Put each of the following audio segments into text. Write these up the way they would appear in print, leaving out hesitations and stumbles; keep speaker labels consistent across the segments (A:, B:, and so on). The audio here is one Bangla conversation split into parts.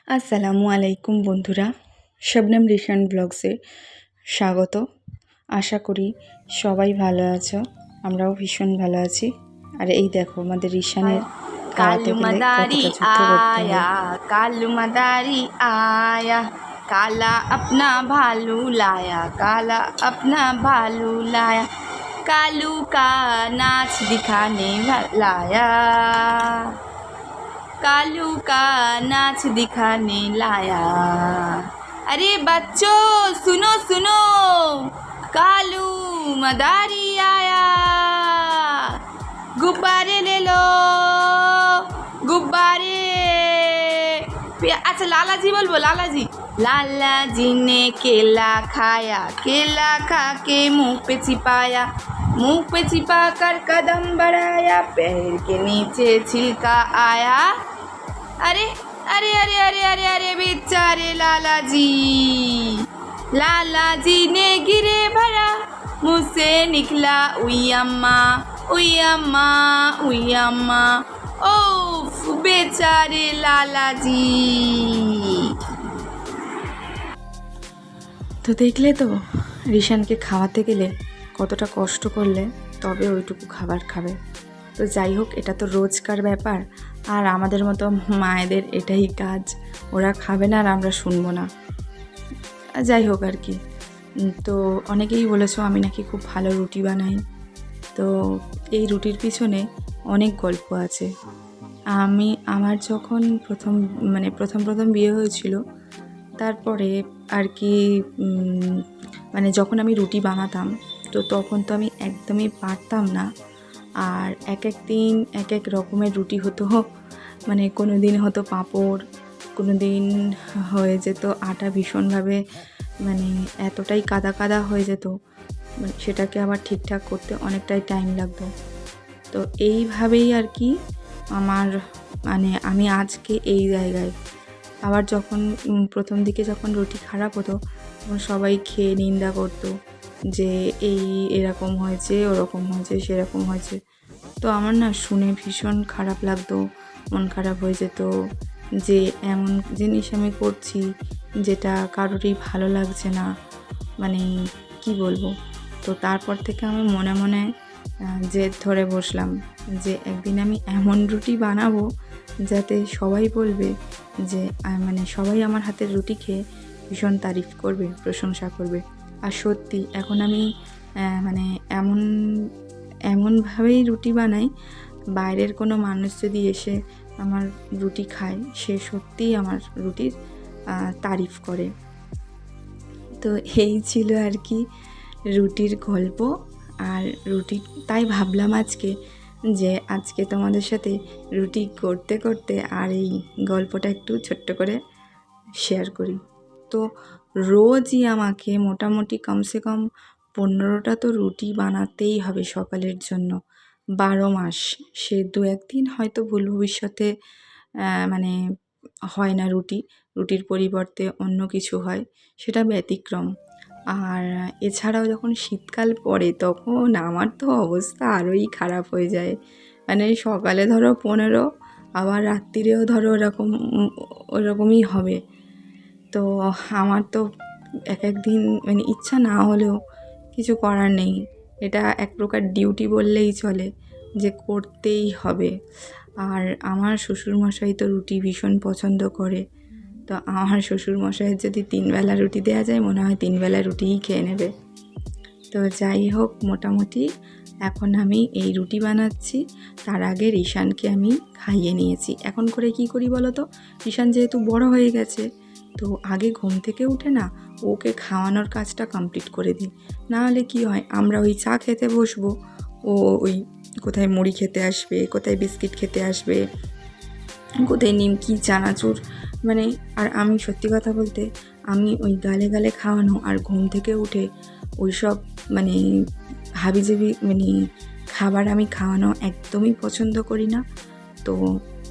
A: আসসালামু আলাইকুম বন্ধুরা, শবনম রিশান ব্লগসে স্বাগত। আশা করি সবাই ভালো আছো, আমরাও ভীষণ ভালো আছি। আর এই দেখো আমাদের রিশানের খাওয়াতে গেলে
B: कालू
A: কতটা যত্ন করতে হয়।
B: आया कालू मदारी आया, काला अपना भालू लाया, काला अपना भालू लाया, कालू का नाच दिखाने लाया, कालू का नाच दिखाने लाया। अरे बच्चों सुनो सुनो, कालू मदारी आया, गुब्बारे ले लो गुब्बारे। अच्छा लाला जी बोल लाला जी। लाला जी ने केला खाया, केला खा के मुंह पे चिपाया, मुंह पे चिपा कर कदम बढ़ाया, पैर के नीचे छिलका आया। अरे अरे अरे अरे अरे अरे बेचारे लाला जी, लाला जी ने गिरे भरा, मुँह से निकला उई अम्मा उई अम्मा उई अम्मा। ओफ बेचारे लाला जी।
A: তো দেখলে তো রিশানকে খাওয়াতে গেলে কতটা কষ্ট করলে তবে ওইটুকু খাবার খাবে। তো যাই হোক, এটা তো রোজকার ব্যাপার, আর আমাদের মতো মায়েদের এটাই কাজ। ওরা খাবে না আর আমরা শুনবো না। যাই হোক আর কি। তো অনেকেই বলেছো আমি নাকি খুব ভালো রুটি বানাই। তো এই রুটির পিছনে অনেক গল্প আছে। আমার যখন প্রথম বিয়ে হয়েছিল, তারপরে আর কি যখন আমি রুটি বানাতাম, তো তখন তো আমি একদমই পারতাম না। আর এক এক দিন এক এক রকমের রুটি হতো। কোনো দিন হতো পাঁপড়, কোনো দিন হয়ে যেত আটা ভীষণভাবে এতটাই কাদা কাদা হয়ে যেত, সেটাকে আবার ঠিকঠাক করতে অনেকটাই টাইম লাগতো। তো এইভাবেই আর কি আমি আজকে এই জায়গায়। আবার যখন প্রথম দিকে যখন রুটি খারাপ হতো, তখন সবাই খেয়ে নিন্দা করতো যে এই এরকম হয়েছে, ওরকম হয়েছে, সেরকম হয়েছে। তো আমার না শুনে ভীষণ খারাপ লাগতো, মন খারাপ হয়ে যেত যে এমন জিনিস আমি করছি যেটা কারোরই ভালো লাগছে না, কি বলবো। তো তারপর থেকে আমি মনে মনে জেদ ধরে বসলাম যে একদিন আমি এমন রুটি বানাবো যাতে সবাই বলবে যে সবাই আমার হাতের রুটি খেয়ে ভীষণ তারিফ করবে, প্রশংসা করবে। আর সত্যি এখন আমি এমনভাবেই রুটি বানাই, বাইরের কোনো মানুষ যদি এসে আমার রুটি খায়, সে সত্যিই আমার রুটির তারিফ করে। তো এই ছিল আর কি রুটির গল্প। আর রুটি তাই ভাবলাম আজকে তোমাদের সাথে রুটি করতে করতে আর এই গল্পটা একটু ছোট্ট করে শেয়ার করি। তো রোজই আমাকে মোটামুটি কমসে কম 15টা তো রুটি বানাতেই হবে সকালের জন্য, 12 মাস। সে 2-1 দিন হয়তো ভুল ভবিষ্যতে হয় না, রুটির পরিবর্তে অন্য কিছু হয়, সেটা ব্যতিক্রম। আর এছাড়াও যখন শীতকাল পড়ে তখন আমার তো অবস্থা আরোই খারাপ হয়ে যায়। সকালে ধরো 15, আবার রাত্রিরেও ধরো ওরকমই হবে। তো আমার তো এক এক দিন ইচ্ছা না হলেও কিছু করার নেই, এটা এক প্রকার ডিউটি বললেই চলে, যে করতেই হবে। আর আমার শ্বশুরমশাই তো রুটি ভীষণ পছন্দ করে। তো আমার শ্বশুরমশাইয়ের যদি 3 বেলা রুটি দেওয়া যায়, মনে হয় 3 বেলা রুটিই খেয়ে নেবে। তো যাই হোক, মোটামুটি এখন আমি এই রুটি বানাচ্ছি। তার আগে রিশানকে আমি খাইয়ে নিয়েছি। এখন করে কি করি বলো তো, রিশান যেহেতু বড় হয়ে গেছে, তো আগে ঘুম থেকে উঠে না ওকে খাওয়ানোর কাজটা কমপ্লিট করে দিই। নাহলে কি হয়, আমরা ওই চা খেতে বসবো, ও ওই কোথায় মুড়ি খেতে আসবে, কোথায় বিস্কিট খেতে আসবে, কোথায় নিমকি, চানাচুর, আর আমি সত্যি কথা বলতে আমি ওই গালে গালে খাওয়ানো আর ঘুম থেকে উঠে ওই সব হাবিজাবি খাবার আমি খাওয়ানো একদমই পছন্দ করি না। তো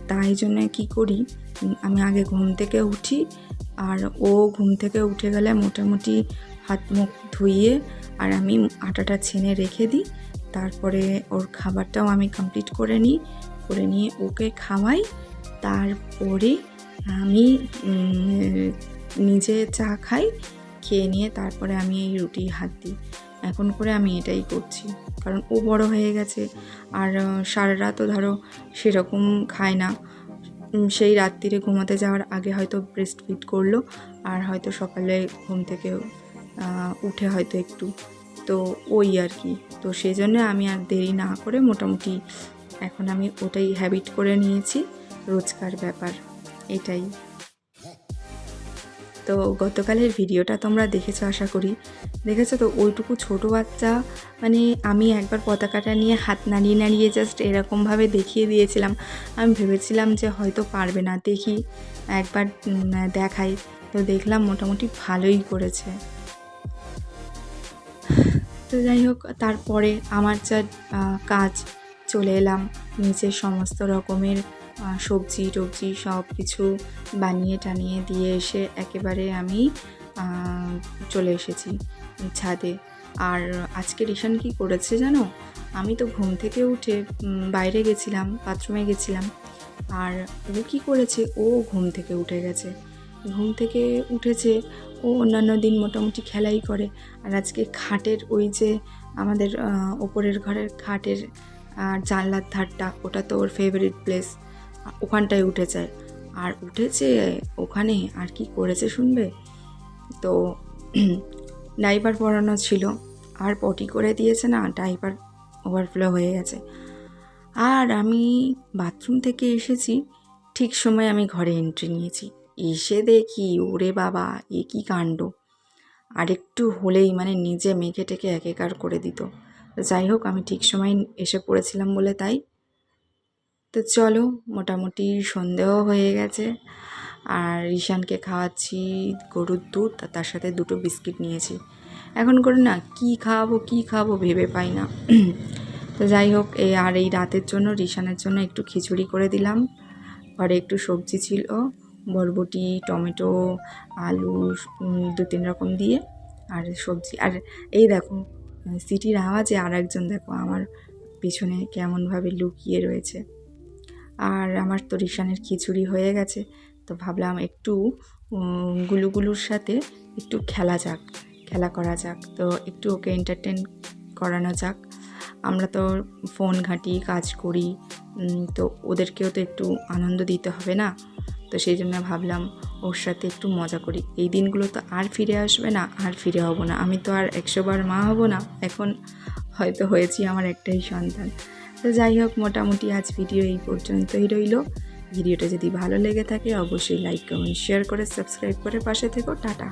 A: তাই জন্য কি করি, আমি আগে ঘুম থেকে উঠি, আর ও ঘুম থেকে উঠে গেলে মোটামুটি হাত মুখ ধুইয়ে আর আমি আটাটা ছেনে রেখে দিই। তারপরে ওর খাবারটাও আমি কমপ্লিট করে নিয়ে ওকে খাওয়াই। তারপরে আমি নিজে চা খাই, খেয়ে নিয়ে তারপরে আমি এই রুটি হাত দিই। এখন করে আমি এটাই করছি, কারণ ও বড় হয়ে গেছে আর সারা রাতও ধরো সেরকম খায় না। সেই রাত্রিরে ঘুমাতে যাওয়ার আগে হয়তো ব্রেস্ট ফিড করলো, আর হয়তো সকালে ঘুম থেকে উঠে হয়তো একটু, তো ওই আর কি। তো সেই জন্য আমি আর দেরি না করে মোটামুটি এখন আমি ওটাই হ্যাবিট করে নিয়েছি, রোজকার ব্যাপার এটাই। তো গতকালের ভিডিওটা তোমরা দেখেছো আশা করি, দেখেছো তো? ওইটুকু ছোট বাচ্চা, মানে আমি একবার পতাকাটা নিয়ে হাত নাড়িয়ে নাড়িয়ে জাস্ট এরকমভাবে দেখিয়ে দিয়েছিলাম। আমি ভেবেছিলাম যে হয়তো পারবে না, দেখি একবার দেখাই। তো দেখলাম মোটামুটি ভালোই করেছে। তো যাই হোক, তারপরে আমার যা কাজ, চলে এলাম নিচে সমস্ত রকমের সবজি টবজি সব কিছু বানিয়ে টানিয়ে দিয়ে এসে একেবারে আমি চলে এসেছি ছাদে। আর আজকে রিশান কী করেছে জানো? আমি তো ঘুম থেকে উঠে বাইরে গেছিলাম, বাথরুমে গেছিলাম, আর ও কী করেছে, ও ঘুম থেকে উঠে গেছে। ঘুম থেকে উঠেছে, ও অন্যান্য দিন মোটামুটি খেলাই করে, আর আজকে খাটের ওই যে আমাদের ওপরের ঘরের খাটের জানলার ধারটা, ওটা তো ওর ফেভারিট প্লেস, ওখানটায় উঠে যায়। আর উঠেছে ওখানে আর কি করেছে শুনবে? তো ডাইপার পরানো ছিল, আর পটি করে দিয়েছে না, ডাইপার ওভারফ্লো হয়ে গেছে। আর আমি বাথরুম থেকে এসেছি, ঠিক সময় আমি ঘরে এন্ট্রি নিয়েছি, এসে দেখি ওরে বাবা এ কী কাণ্ড! আর একটু হলেই মানে নিজে মেখে টেকে একাকার করে দিত। যাই হোক, আমি ঠিক সময় এসে পড়েছিলাম বলে তাই। তো চলো, মোটামুটি সন্ধেও হয়ে গেছে, আর রিশানকে খাওয়াচ্ছি গরুর দুধ, আর তার সাথে 2টো বিস্কিট নিয়েছি। এখন করে না কী খাওয়াবো ভেবে পাই না। তো যাই হোক, এই রাতের জন্য রিশানের জন্য একটু খিচুড়ি করে দিলাম। ঘরে একটু সবজি ছিল, বরবটি, টমেটো, আলু, 2-3 রকম দিয়ে, আর সবজি। আর এই দেখো সিটির আওয়াজে আর একজন দেখো আমার পিছনে কেমনভাবে লুকিয়ে রয়েছে। আর আমার তো রিশানের খিচুড়ি হয়ে গেছে, তো ভাবলাম একটু গুলুগুলুর সাথে একটু খেলা করা যাক, তো একটু ওকে এন্টারটেন করানো যাক। আমরা তো ফোন ঘাঁটি, কাজ করি, তো ওদেরকেও তো একটু আনন্দ দিতে হবে না? তো সেই জন্য ভাবলাম ওর সাথে একটু মজা করি। এই দিনগুলো তো আর ফিরে আসবে না, আর ফিরে হব না, আমি তো আর 100 বার মা হব না। এখন হয়তো হয়েছি আমার একটাই সন্তান। তো যাই হোক, মোটামুটি আজ ভিডিও এই পর্যন্তই রইল। ভিডিওটা যদি ভালো লেগে থাকে অবশ্যই লাইক, কমেন্ট, শেয়ার করে সাবস্ক্রাইব করে পাশে থেকো। টাটা।